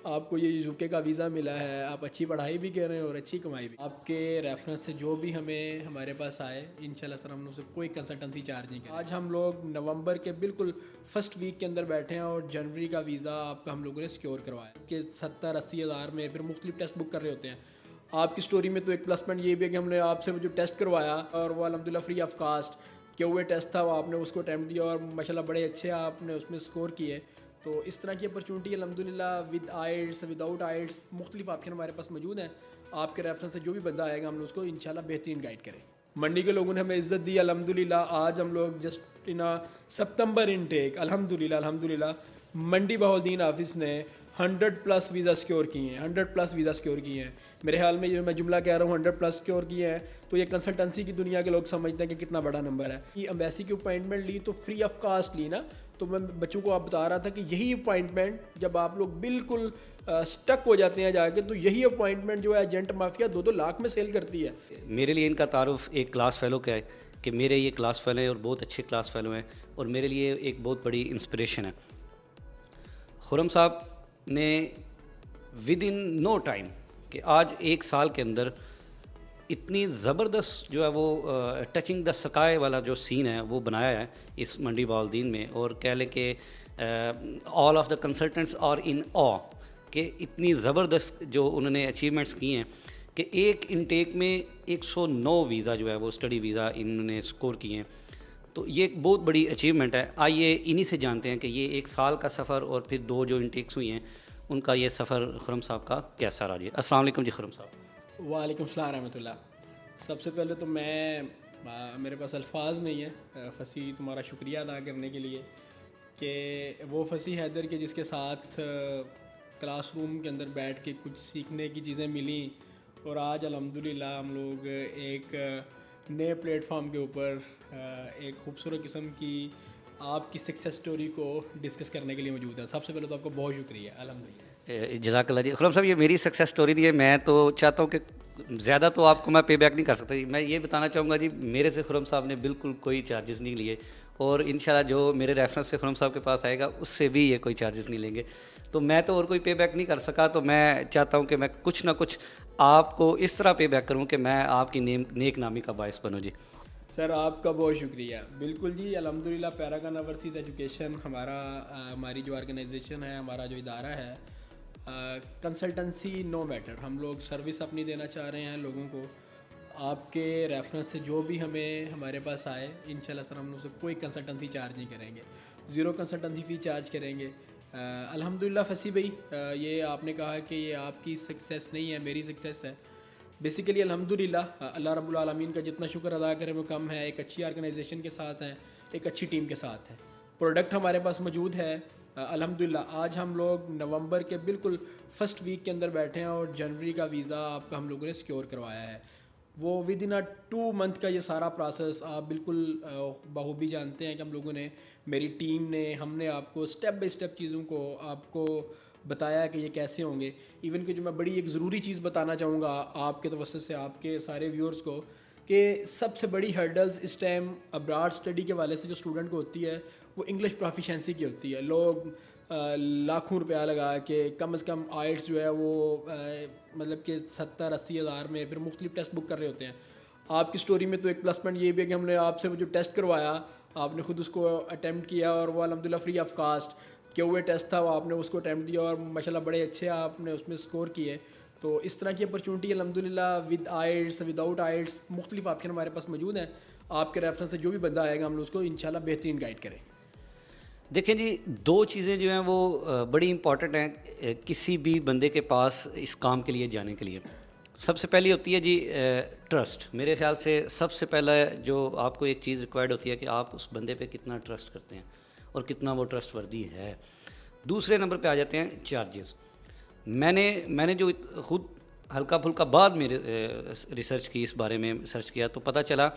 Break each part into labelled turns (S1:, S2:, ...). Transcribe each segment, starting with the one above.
S1: آپ کو یہ یو کے کا ویزا ملا ہے, آپ اچھی پڑھائی بھی کر رہے ہیں اور اچھی کمائی بھی. آپ کے ریفرنس سے جو بھی ہمیں ہمارے پاس آئے انشاءاللہ سر ہم لوگ سے کوئی کنسلٹنسی چارج نہیں کریں. آج ہم لوگ نومبر کے بالکل فرسٹ ویک کے اندر بیٹھے ہیں اور جنوری کا ویزا آپ کا ہم لوگوں نے سیکیور کروایا کہ 70-80 ہزار میں پھر مختلف ٹیسٹ بک کر رہے ہوتے ہیں. آپ کی سٹوری میں تو ایک پلس پوائنٹ یہ بھی ہے کہ ہم نے آپ سے جو ٹیسٹ کروایا اور وہ الحمدللہ فری آف کاسٹ کیا ہوئے ٹیسٹ تھا, وہ آپ نے اس کو اٹیمپٹ دیا اور ماشاءاللہ بڑے اچھے آپ نے اس میں اسکور کیے. تو اس طرح کی اپرچونٹی الحمدللہ ود آئلٹس ود آؤٹ آئلٹس مختلف آپشن ہمارے پاس موجود ہیں. آپ کے ریفرنس سے جو بھی بندہ آئے گا ہم لوگ اس کو انشاءاللہ بہترین گائیڈ کریں. منڈی کے لوگوں نے ہمیں عزت دی الحمدللہ. آج ہم لوگ جسٹ ان سپتمبر انٹیک الحمدللہ منڈی بہاؤالدین آفس نے 100+ ویزا سیکیور کیے ہیں. 100+ ویزا سیکیور کیے ہیں. میرے خیال میں یہ میں جملہ کہہ رہا ہوں 100+ سیکیور کیے ہیں تو یہ کنسلٹنسی کی دنیا کے لوگ سمجھتے ہیں کہ کتنا بڑا نمبر ہے. یہ ایمبیسی کی اپوائنٹمنٹ لی تو فری آف کاسٹ لی نا. تو میں بچوں کو آپ بتا رہا تھا کہ یہی اپوائنٹمنٹ جب آپ لوگ بالکل سٹک ہو جاتے ہیں جا کے تو یہی اپوائنٹمنٹ جو ہے ایجنٹ مافیا 2-2 لاکھ میں سیل کرتی ہے.
S2: میرے لیے ان کا تعارف ایک کلاس فیلو کا ہے کہ میرے یہ کلاس فیلو ہیں اور بہت اچھے کلاس فیلو ہیں اور میرے لیے ایک بہت بڑی انسپریشن ہے. خرم صاحب نے ود ان نو ٹائم کہ آج 1 سال کے اندر اتنی زبردست جو ہے وہ ٹچنگ دا سکائے والا جو سین ہے وہ بنایا ہے اس منڈی بہاؤالدین میں. اور کہہ لیں کہ all of the consultants are in a کہ اتنی زبردست جو انہوں نے اچیومنٹس کی ہیں کہ ایک انٹیک میں 109 ویزا جو ہے وہ اسٹڈی ویزا انہوں نے اسکور کیے ہیں. تو یہ ایک بہت بڑی اچیومنٹ ہے. آئیے انہی سے جانتے ہیں کہ یہ 1 سال کا سفر اور پھر 2 جو انٹیکس ہوئی ہیں ان کا یہ سفر خرم صاحب کا کیسا رہا. جی السلام علیکم جی خرم صاحب.
S1: وعلیکم السلام رحمۃ اللہ. سب سے پہلے تو میرے پاس الفاظ نہیں ہے فصیح تمہارا شکریہ ادا کرنے کے لیے کہ وہ فصیح حیدر کے جس کے ساتھ کلاس روم کے اندر بیٹھ کے کچھ سیکھنے کی چیزیں ملیں اور آج الحمدللہ ہم لوگ ایک نئے پلیٹ فارم کے اوپر ایک خوبصورت قسم کی آپ کی سکسیس سٹوری کو ڈسکس کرنے کے لیے موجود ہے. سب سے پہلے تو آپ کو بہت شکریہ الحمدللہ.
S2: جزاک اللہ جی. خرم صاحب یہ میری سکسیس سٹوری دی ہے. میں تو چاہتا ہوں کہ زیادہ تو آپ کو میں پے بیک نہیں کر سکتا. میں یہ بتانا چاہوں گا جی میرے سے خرم صاحب نے بالکل کوئی چارجز نہیں لیے اور انشاءاللہ جو میرے ریفرنس سے خرم صاحب کے پاس آئے گا اس سے بھی یہ کوئی چارجز نہیں لیں گے. تو میں تو اور کوئی پے بیک نہیں کر سکا. تو میں چاہتا ہوں کہ میں کچھ نہ کچھ آپ کو اس طرح پے بیک کروں کہ میں آپ کی نیک نامی کا باعث بنوں. جی
S1: سر آپ کا بہت شکریہ. بالکل جی الحمدللہ پیراگن اوورسیز ایجوکیشن ہماری جو آرگنائزیشن ہے, ہمارا جو ادارہ ہے, کنسلٹنسی نو میٹر, ہم لوگ سروس اپنی دینا چاہ رہے ہیں لوگوں کو. آپ کے ریفرنس سے جو بھی ہمارے پاس آئے انشاءاللہ سر ہم لوگ سے کوئی کنسلٹنسی چارج نہیں کریں گے. 0 کنسلٹنسی فی چارج کریں گے. الحمدللہ فصیح بھائی یہ آپ نے کہا کہ یہ آپ کی سکسیس نہیں ہے میری سکسیس ہے. بیسیکلی الحمدللہ اللہ رب العالمین کا جتنا شکر ادا کریں وہ کم ہے. ایک اچھی آرگنائزیشن کے ساتھ ہیں, ایک اچھی ٹیم کے ساتھ ہیں, پروڈکٹ ہمارے پاس موجود ہے الحمدللہ. آج ہم لوگ نومبر کے بالکل فرسٹ ویک کے اندر بیٹھے ہیں اور جنوری کا ویزا آپ کا ہم لوگوں نے سیکیور کروایا ہے. وہ ود ان 2 منتھ کا یہ سارا پروسیس آپ بالکل بخوبی جانتے ہیں کہ ہم لوگوں نے, میری ٹیم نے, ہم نے آپ کو اسٹیپ بائی اسٹیپ چیزوں کو آپ کو بتایا کہ یہ کیسے ہوں گے. ایون کہ جو میں بڑی ایک ضروری چیز بتانا چاہوں گا آپ کے توسط سے آپ کے سارے ویورز کو کہ سب سے بڑی ہرڈلز اس ٹائم ابراڈ اسٹڈی کے والے سے جو اسٹوڈنٹ کو ہوتی ہے وہ انگلش پروفیشنسی کی ہوتی ہے. لوگ لاکھوں روپیہ لگا کے کم از کم آئلٹس جو ہے وہ مطلب کہ 70-80 ہزار میں پھر مختلف ٹیسٹ بک کر رہے ہوتے ہیں. آپ کی سٹوری میں تو ایک پلس پوائنٹ یہ بھی ہے کہ ہم نے آپ سے جو ٹیسٹ کروایا آپ نے خود اس کو اٹیمپٹ کیا اور وہ الحمدللہ فری آف کاسٹ کیا ہوئے ٹیسٹ تھا, وہ آپ نے اس کو اٹیمپٹ دیا اور ماشاءاللہ بڑے اچھے آپ نے اس میں اسکور کیے. تو اس طرح کی اپرچونٹی الحمدللہ ود آئلٹس ود آؤٹ آئلٹس مختلف آپشن ہمارے پاس موجود ہیں. آپ کے ریفرنس سے جو بھی بندہ آئے گا ہم لوگ اس کو انشاءاللہ بہترین گائیڈ کریں.
S2: دیکھیں جی 2 چیزیں جو ہیں وہ بڑی امپورٹنٹ ہیں کسی بھی بندے کے پاس اس کام کے لیے جانے کے لیے. سب سے پہلی ہوتی ہے جی ٹرسٹ. میرے خیال سے سب سے پہلا جو آپ کو ایک چیز ریکوائرڈ ہوتی ہے کہ آپ اس بندے پہ کتنا ٹرسٹ کرتے ہیں اور کتنا وہ ٹرسٹ وردی ہے. دوسرے نمبر پہ آ جاتے ہیں چارجز. میں نے جو خود ہلکا پھلکا بعد میں ریسرچ کی, اس بارے میں سرچ کیا تو پتہ چلا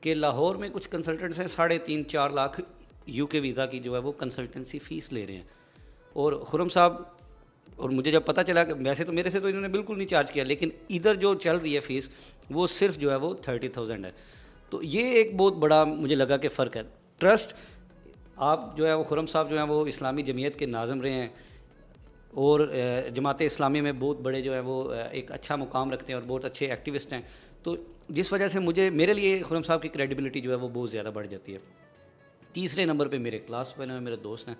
S2: کہ لاہور میں کچھ کنسلٹنٹس ہیں 3.5-4 لاکھ یو کے ویزا کی جو ہے وہ کنسلٹنسی فیس لے رہے ہیں. اور خرم صاحب اور مجھے جب پتہ چلا کہ ویسے تو میرے سے تو انہوں نے بالکل نہیں چارج کیا, لیکن ادھر جو چل رہی ہے فیس وہ صرف جو ہے وہ 30,000 ہے. تو یہ ایک بہت بڑا مجھے لگا کہ فرق ہے. ٹرسٹ آپ جو ہے وہ خرم صاحب جو ہیں وہ اسلامی جمعیت کے ناظم رہے ہیں, اور جماعت اسلامی میں بہت بڑے جو ہیں وہ ایک اچھا مقام رکھتے ہیں اور بہت اچھے ایکٹیوسٹ ہیں. تو جس وجہ سے میرے لیے خرم صاحب کی کریڈیبلٹی جو ہے وہ بہت زیادہ بڑھ جاتی ہے. تیسرے نمبر پہ میرے کلاس فیلو ہیں, میرے دوست ہیں.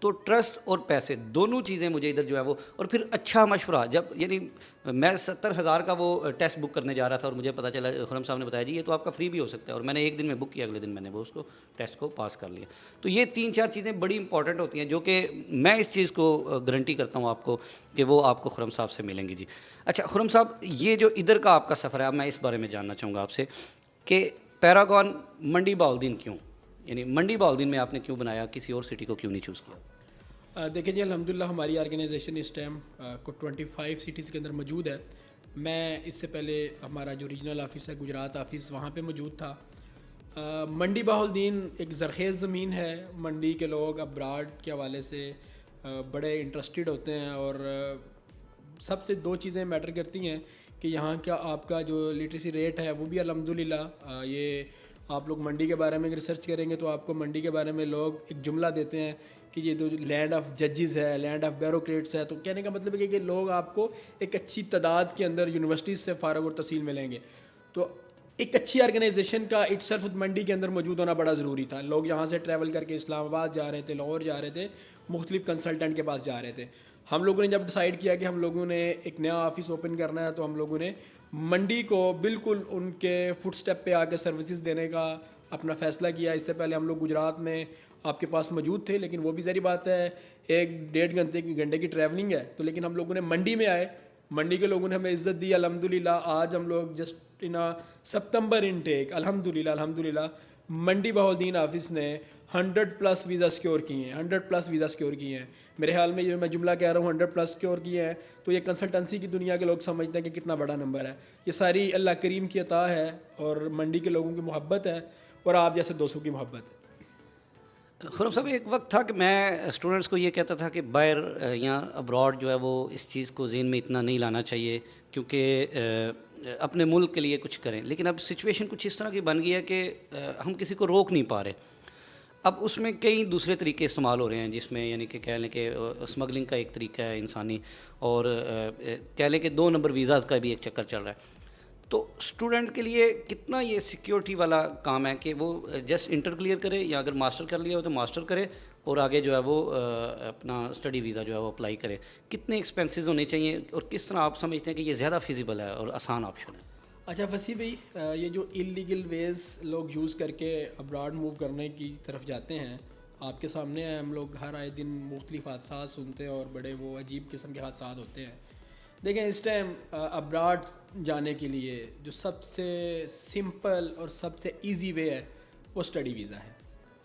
S2: تو ٹرسٹ اور پیسے دونوں چیزیں مجھے ادھر جو ہے وہ, اور پھر اچھا مشورہ. جب یعنی میں 70,000 کا وہ ٹیسٹ بک کرنے جا رہا تھا اور مجھے پتہ چلا, خرم صاحب نے بتایا جی یہ تو آپ کا فری بھی ہو سکتا ہے, اور میں نے ایک دن میں بک کیا, اگلے دن میں نے وہ اس کو ٹیسٹ کو پاس کر لیا. تو یہ 3-4 چیزیں بڑی امپورٹنٹ ہوتی ہیں جو کہ میں اس چیز کو گارنٹی کرتا ہوں آپ کو کہ وہ آپ کو خرم صاحب سے ملیں گی. جی اچھا خرم صاحب, یہ جو ادھر کا آپ کا سفر ہے, اب میں اس بارے میں جاننا چاہوں گا آپ سے کہ پیراگون منڈی بہاؤالدین کیوں, یعنی منڈی بہاؤالدین میں آپ نے کیوں بنایا, کسی اور سٹی کو کیوں نہیں چوز کیا؟
S1: دیکھیں جی الحمدللہ ہماری آرگنائزیشن اس ٹائم کو 25 سٹیز کے اندر موجود ہے. میں اس سے پہلے ہمارا جو ریجنل آفس ہے گجرات آفس, وہاں پہ موجود تھا. منڈی بہاؤالدین ایک زرخیز زمین ہے. منڈی کے لوگ ابراڈ کے حوالے سے بڑے انٹرسٹڈ ہوتے ہیں, اور سب سے 2 چیزیں میٹر کرتی ہیں کہ یہاں کا آپ کا جو لٹریسی ریٹ ہے وہ بھی الحمدللہ, یہ آپ لوگ منڈی کے بارے میں ریسرچ کریں گے تو آپ کو منڈی کے بارے میں لوگ ایک جملہ دیتے ہیں کہ یہ تو لینڈ آف ججز ہے, لینڈ آف بیوروکریٹس ہے. تو کہنے کا مطلب ہے کہ لوگ آپ کو ایک اچھی تعداد کے اندر یونیورسٹیز سے فارغ اور تحصیل ملیں گے. تو ایک اچھی آرگنائزیشن کا اٹ سیلف منڈی کے اندر موجود ہونا بڑا ضروری تھا. لوگ یہاں سے ٹریول کر کے اسلام آباد جا رہے تھے, لاہور جا رہے تھے, مختلف کنسلٹنٹ کے پاس جا رہے تھے. ہم لوگوں نے جب ڈیسائیڈ کیا کہ ہم لوگوں نے ایک نیا آفس اوپن کرنا ہے, تو ہم لوگوں نے منڈی کو بالکل ان کے فٹ سٹیپ پہ آ کے سروسز دینے کا اپنا فیصلہ کیا. اس سے پہلے ہم لوگ گجرات میں آپ کے پاس موجود تھے, لیکن وہ بھی ظاہری بات ہے 1-1.5 گھنٹے کی ٹریولنگ ہے. تو لیکن ہم لوگوں نے منڈی میں آئے, منڈی کے لوگوں نے ہمیں عزت دی الحمدللہ. آج ہم لوگ جسٹ ان سپتمبر انٹیک الحمدللہ منڈی بہاؤالدین آفس نے 100+ ویزا سیکیور کیے ہیں, 100+ ویزا سیکیور کیے ہیں. میرے خیال میں یہ میں جملہ کہہ رہا ہوں 100+ سیکیور کیے ہیں, تو یہ کنسلٹنسی کی دنیا کے لوگ سمجھتے ہیں کہ کتنا بڑا نمبر ہے. یہ ساری اللہ کریم کی عطا ہے, اور منڈی کے لوگوں کی محبت ہے, اور آپ جیسے دوستوں کی محبت ہے.
S2: خرم صاحب ایک وقت تھا کہ میں اسٹوڈنٹس کو یہ کہتا تھا کہ باہر یا ابراڈ جو ہے وہ اس چیز کو ذہن میں اتنا نہیں لانا چاہیے, کیونکہ اپنے ملک کے لیے کچھ کریں. لیکن اب سچویشن کچھ اس طرح کی بن گئی ہے کہ ہم کسی کو روک نہیں پا رہے. اب اس میں کئی دوسرے طریقے استعمال ہو رہے ہیں, جس میں یعنی کہ کہہ لیں کہ اسمگلنگ کا ایک طریقہ ہے انسانی, اور کہہ لیں کہ 2 نمبر ویزاز کا بھی ایک چکر چل رہا ہے. تو اسٹوڈنٹ کے لیے کتنا یہ سیکیورٹی والا کام ہے کہ وہ جسٹ انٹر کلیئر کرے, یا اگر ماسٹر کر لیا ہو تو ماسٹر کرے, اور آگے جو ہے وہ اپنا اسٹڈی ویزا جو ہے وہ اپلائی کرے. کتنے ایکسپینسز ہونے چاہیے, اور کس طرح آپ سمجھتے ہیں کہ یہ زیادہ فیزیبل ہے اور آسان آپشن ہے؟
S1: اچھا وسیع بھائی, یہ جو انلیگل ویز لوگ یوز کر کے ابراڈ موو کرنے کی طرف جاتے ہیں, آپ کے سامنے ہے. ہم لوگ ہر آئے دن مختلف حادثات سنتے ہیں, اور بڑے وہ عجیب قسم کے حادثات ہوتے ہیں. دیکھیں اس ٹائم ابراڈ جانے کے لیے جو سب سے سمپل اور سب سے ایزی وے ہے وہ اسٹڈی ویزا ہے.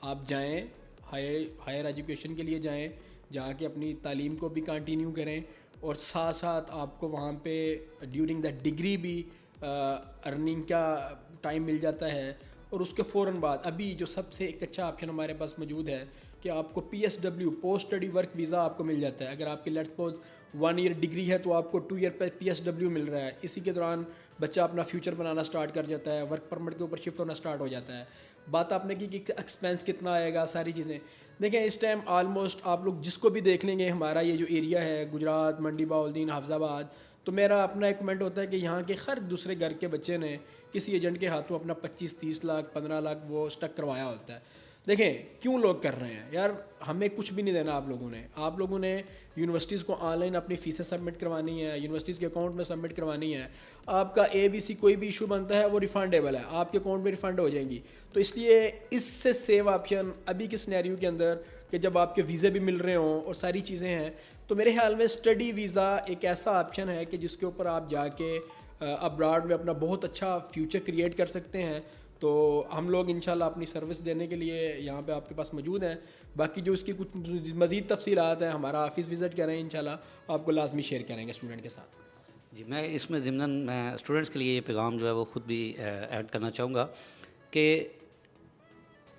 S1: آپ جائیں, ہائر ایجوکیشن کے لیے جائیں, جا کے اپنی تعلیم کو بھی کنٹینیو کریں, اور ساتھ ساتھ آپ کو وہاں پہ ڈیورنگ دا ڈگری بھی ارننگ کا ٹائم مل جاتا ہے. اور اس کے فوراً بعد ابھی جو سب سے ایک اچھا آپشن ہمارے پاس موجود ہے کہ آپ کو PSW post study work visa آپ کو مل جاتا ہے. اگر آپ کی لیٹس سپوز 1 ایئر ڈگری ہے تو آپ کو 2 ایئر PSW مل رہا ہے. اسی کے دوران بچہ اپنا فیوچر بنانا سٹارٹ کر جاتا ہے, ورک پرمٹ کے اوپر شفٹ ہونا سٹارٹ ہو جاتا ہے. بات آپ نے کی کہ ایکسپینس کتنا آئے گا, ساری چیزیں. دیکھیں اس ٹائم آلموسٹ آپ لوگ جس کو بھی دیکھ لیں گے, ہمارا یہ جو ایریا ہے گجرات, منڈی بہاؤالدین, حافظ آباد, تو میرا اپنا ایک کمنٹ ہوتا ہے کہ یہاں کے ہر دوسرے گھر کے بچے نے کسی ایجنٹ کے ہاتھوں اپنا 25-30 لاکھ 15 لاکھ وہ اسٹک کروایا ہوتا ہے. دیکھیں کیوں لوگ کر رہے ہیں یار, ہمیں کچھ بھی نہیں دینا. آپ لوگوں نے یونیورسٹیز کو آن لائن اپنی فیسیں سبمٹ کروانی ہے, یونیورسٹیز کے اکاؤنٹ میں سبمٹ کوانی ہے. آپ کا ABC کوئی بھی ایشو بنتا ہے وہ ریفنڈیبل ہے, آپ کے اکاؤنٹ میں ریفنڈ ہو جائیں گی. تو اس لیے اس سے سیو آپشن ابھی کے سینیریو کے اندر کہ جب آپ کے ویزے بھی مل رہے ہوں اور ساری چیزیں ہیں, تو میرے خیال میں اسٹڈی ویزا ایک ایسا آپشن ہے کہ جس کے اوپر آپ جا کے ابراڈ میں اپنا بہت اچھا فیوچر کریٹ کر سکتے ہیں. تو ہم لوگ انشاءاللہ اپنی سروس دینے کے لیے یہاں پہ آپ کے پاس موجود ہیں. باقی جو اس کی کچھ مزید تفصیلات ہیں, ہمارا آفس وزٹ کریں, انشاءاللہ آپ کو لازمی شیئر کریں گے اسٹوڈنٹ کے ساتھ.
S2: جی میں اس میں ضمناً میں اسٹوڈنٹس کے لیے یہ پیغام جو ہے وہ خود بھی ایڈ کرنا چاہوں گا کہ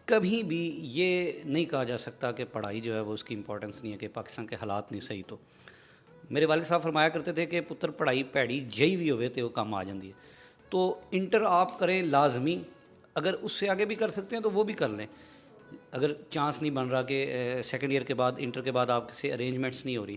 S2: کبھی بھی یہ نہیں کہا جا سکتا کہ پڑھائی جو ہے وہ اس کی امپورٹنس نہیں ہے, کہ پاکستان کے حالات نہیں صحیح. تو میرے والد صاحب فرمایا کرتے تھے کہ پتر پڑھائی پیڑی جئی بھی ہوئے تو وہ کام آ جاتی ہے. تو انٹر آپ کریں لازمی, اگر اس سے آگے بھی کر سکتے ہیں تو وہ بھی کر لیں. اگر چانس نہیں بن رہا کہ سیکنڈ ایئر کے بعد انٹر کے بعد آپ سے ارینجمنٹس نہیں ہو رہی,